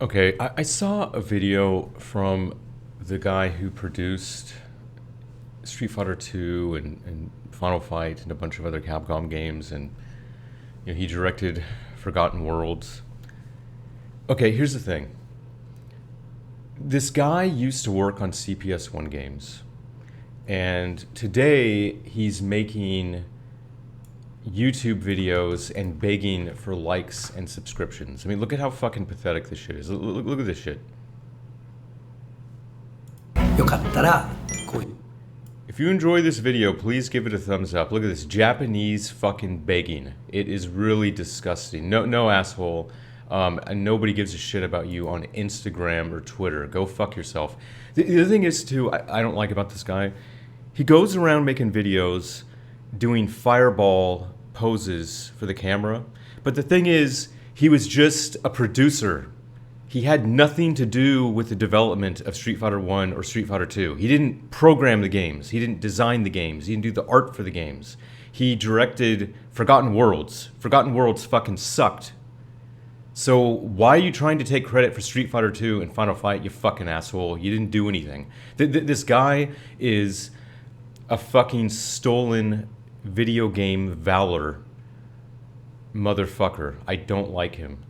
Okay, I saw a video from the guy who produced Street Fighter 2 and Final Fight and a bunch of other Capcom games, and he directed Forgotten Worlds. Okay, here's the thing. This guy used to work on CPS1 games, and today he's making YouTube videos and begging for likes and subscriptions. I mean, look at how fucking pathetic this shit is. Look at this shit. よかったらこういう If you enjoy this video, please give it a thumbs up. Look at this Japanese fucking begging. It is really disgusting. No asshole. And nobody gives a shit about you on Instagram or Twitter. Go fuck yourself. The other thing is too, I don't like about this guy. He goes around making videos doing fireball poses for the camera. But the thing is, he was just a producer. He had nothing to do with the development of Street Fighter 1 or Street Fighter 2. He didn't program the games. He didn't design the games. He didn't do the art for the games. He directed Forgotten Worlds. Forgotten Worlds fucking sucked. So why are you trying to take credit for Street Fighter 2 and Final Fight, you fucking asshole? You didn't do anything. This guy is a fucking stolen video game valor motherfucker. I don't like him.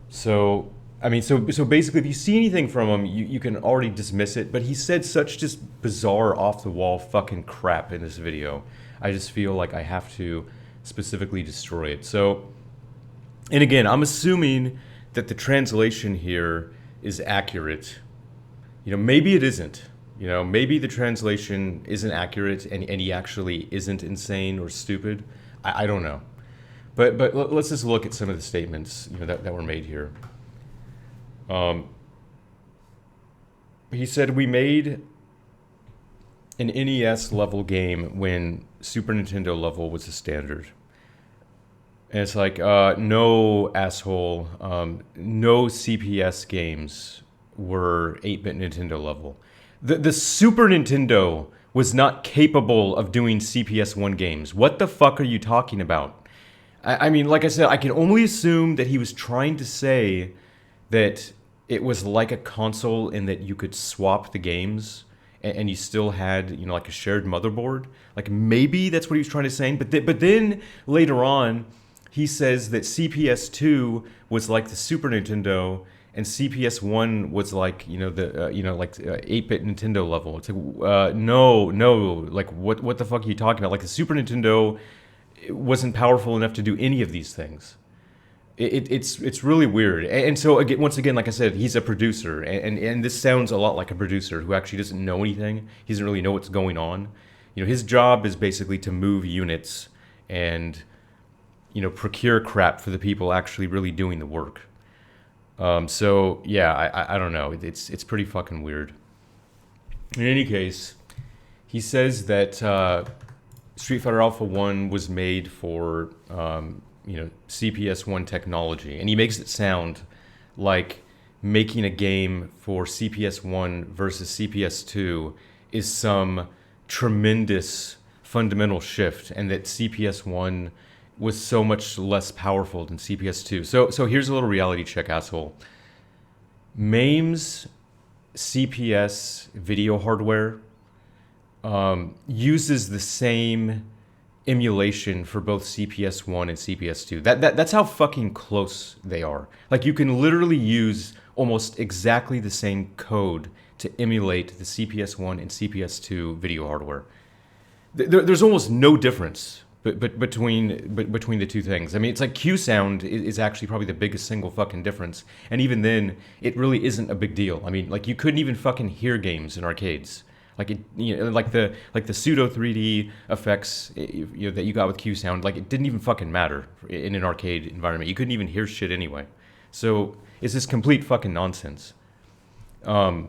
So, I mean, so basically, if you see anything from him, you can already dismiss it. But he said such just bizarre, off-the-wall fucking crap in this video. I just feel like I have to specifically destroy it. So, and again, I'm assuming that the translation here is accurate. Maybe it isn't. Maybe the translation isn't accurate and he actually isn't insane or stupid. I don't know. But let's just look at some of the statements that were made here. He said, we made an NES level game when Super Nintendo level was the standard. And it's like, no, asshole. No CPS games were 8-bit Nintendo level. The Super Nintendo was not capable of doing CPS1 games. What the fuck are you talking about? I mean, like I said, I can only assume that he was trying to say that it was like a console in that you could swap the games and you still had, like a shared motherboard. Like maybe that's what he was trying to say. But then later on, he says that CPS2 was like the Super Nintendo and CPS1 was like, the 8-bit Nintendo level. It's like, no, like what the fuck are you talking about? Like the Super Nintendo wasn't powerful enough to do any of these things. It's really weird. And so again, once again, like I said, he's a producer, and this sounds a lot like a producer who actually doesn't know anything. He doesn't really know what's going on. His job is basically to move units and procure crap for the people actually really doing the work. So yeah, I don't know. It's pretty fucking weird. In any case, he says that Street Fighter Alpha 1 was made for CPS1 technology, and he makes it sound like making a game for CPS1 versus CPS2 is some tremendous fundamental shift, and that CPS1 was so much less powerful than CPS2. So here's a little reality check, asshole. MAME's CPS video hardware uses the same emulation for both CPS1 and CPS2. That's how fucking close they are. Like you can literally use almost exactly the same code to emulate the CPS1 and CPS2 video hardware. There's almost no difference between the two things. I mean, it's like Q sound is actually probably the biggest single fucking difference, and even then, it really isn't a big deal. I mean, like you couldn't even fucking hear games in arcades. Like like the pseudo 3D effects that you got with Q sound, like it didn't even fucking matter in an arcade environment. You couldn't even hear shit anyway. So it's this complete fucking nonsense. I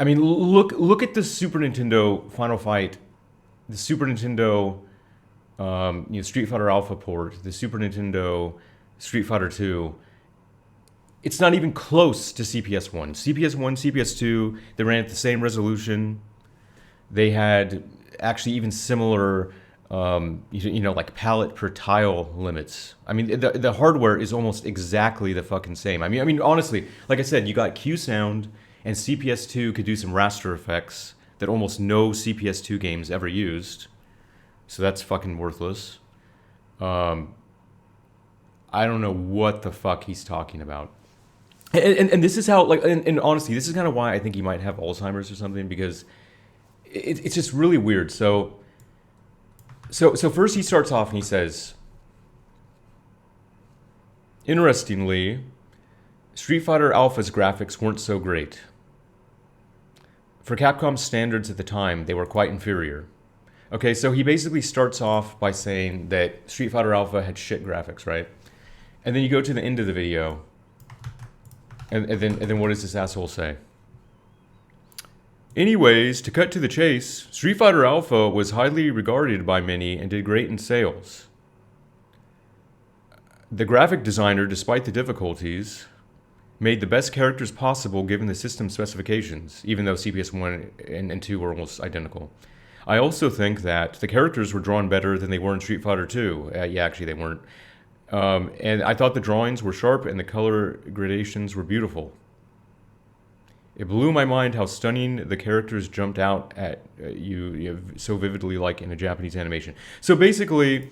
mean, look at the Super Nintendo Final Fight, the Super Nintendo Street Fighter Alpha port, the Super Nintendo Street Fighter 2. It's not even close to CPS1. CPS1, CPS2, they ran at the same resolution. They had actually even similar Like pallet per tile limits. I mean, the hardware is almost exactly the fucking same. I mean, honestly, like I said, you got Q Sound and CPS2 could do some raster effects that almost no CPS2 games ever used. So that's fucking worthless. I don't know what the fuck he's talking about. And this is how, like, and honestly, this is kind of why I think he might have Alzheimer's or something, because it's just really weird. So first he starts off and he says, interestingly, Street Fighter Alpha's graphics weren't so great. For Capcom's standards at the time, they were quite inferior. Okay, so he basically starts off by saying that Street Fighter Alpha had shit graphics, right? And then you go to the end of the video, and then what does this asshole say? Anyways, to cut to the chase, Street Fighter Alpha was highly regarded by many and did great in sales. The graphic designer, despite the difficulties, made the best characters possible given the system specifications, even though CPS 1 and 2 were almost identical. I also think that the characters were drawn better than they were in Street Fighter 2. Yeah, actually they weren't. And I thought the drawings were sharp and the color gradations were beautiful. It blew my mind how stunning the characters jumped out at you so vividly, like in a Japanese animation. So basically,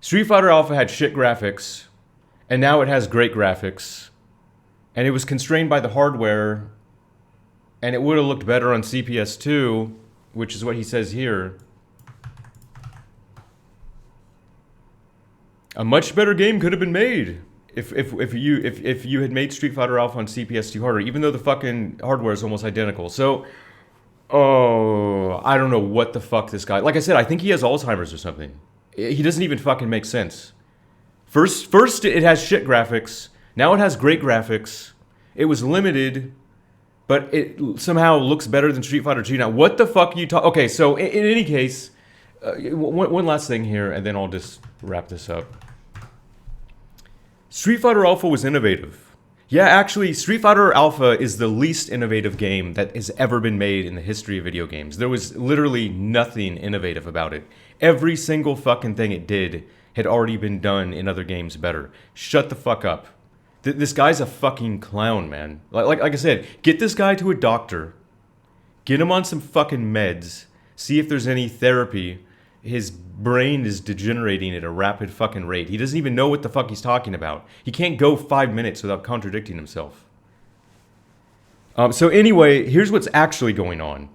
Street Fighter Alpha had shit graphics, and now it has great graphics, and it was constrained by the hardware, and it would have looked better on CPS2, which is what he says here. A much better game could have been made if you had made Street Fighter Alpha on CPS2 hardware, even though the fucking hardware is almost identical. So, I don't know what the fuck this guy. Like I said, I think he has Alzheimer's or something. He doesn't even fucking make sense. First it has shit graphics. Now it has great graphics. It was limited, but it somehow looks better than Street Fighter 2. Now, what the fuck are you talking? Okay, so in any case, one last thing here, and then I'll just wrap this up. Street Fighter Alpha was innovative. Yeah, actually, Street Fighter Alpha is the least innovative game that has ever been made in the history of video games. There was literally nothing innovative about it. Every single fucking thing it did had already been done in other games better. Shut the fuck up. This guy's a fucking clown, man. Like I said, get this guy to a doctor. Get him on some fucking meds. See if there's any therapy. His brain is degenerating at a rapid fucking rate. He doesn't even know what the fuck he's talking about. He can't go 5 minutes without contradicting himself. So anyway, here's what's actually going on.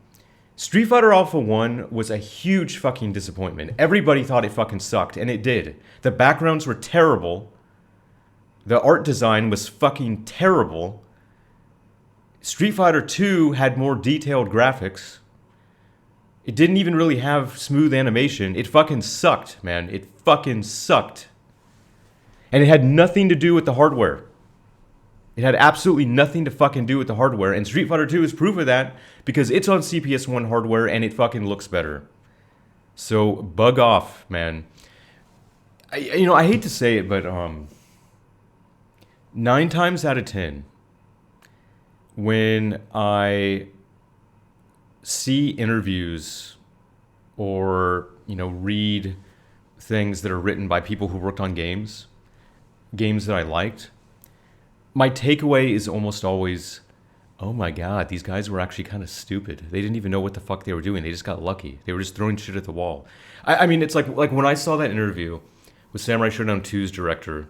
Street Fighter Alpha 1 was a huge fucking disappointment. Everybody thought it fucking sucked, and it did. The backgrounds were terrible. The art design was fucking terrible. Street Fighter 2 had more detailed graphics. It didn't even really have smooth animation. It fucking sucked, man. It fucking sucked. And it had nothing to do with the hardware. It had absolutely nothing to fucking do with the hardware. And Street Fighter 2 is proof of that because it's on CPS1 hardware and it fucking looks better. So bug off, man. I hate to say it, but 9 times out of 10, when I see interviews or read things that are written by people who worked on games that I liked, my takeaway is almost always, oh my god, these guys were actually kind of stupid. They didn't even know what the fuck they were doing. They just got lucky. They were just throwing shit at the wall. I mean, it's like when I saw that interview with Samurai Shodown 2's director,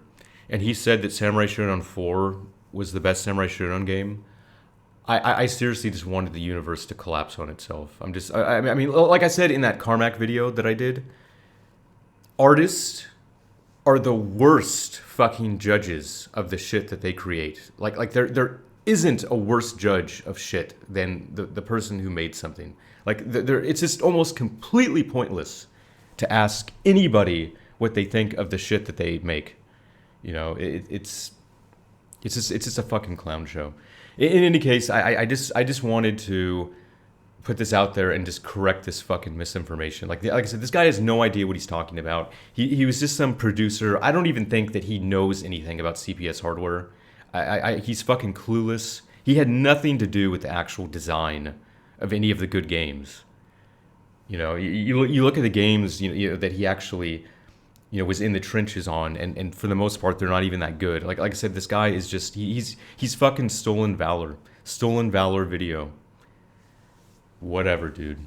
and he said that Samurai Shodown 4 was the best Samurai Shodown game, I seriously just wanted the universe to collapse on itself. I mean, like I said in that Carmack video that I did, artists are the worst fucking judges of the shit that they create. Like there isn't a worse judge of shit than the person who made something. It's just almost completely pointless to ask anybody what they think of the shit that they make. It's just a fucking clown show. In any case, I just wanted to put this out there and just correct this fucking misinformation. Like I said, this guy has no idea what he's talking about. He was just some producer. I don't even think that he knows anything about CPS hardware. He's fucking clueless. He had nothing to do with the actual design of any of the good games. You look at the games that he actually was in the trenches on, and for the most part they're not even that good. Like I said, this guy is just he's fucking stolen valor video. Whatever, dude.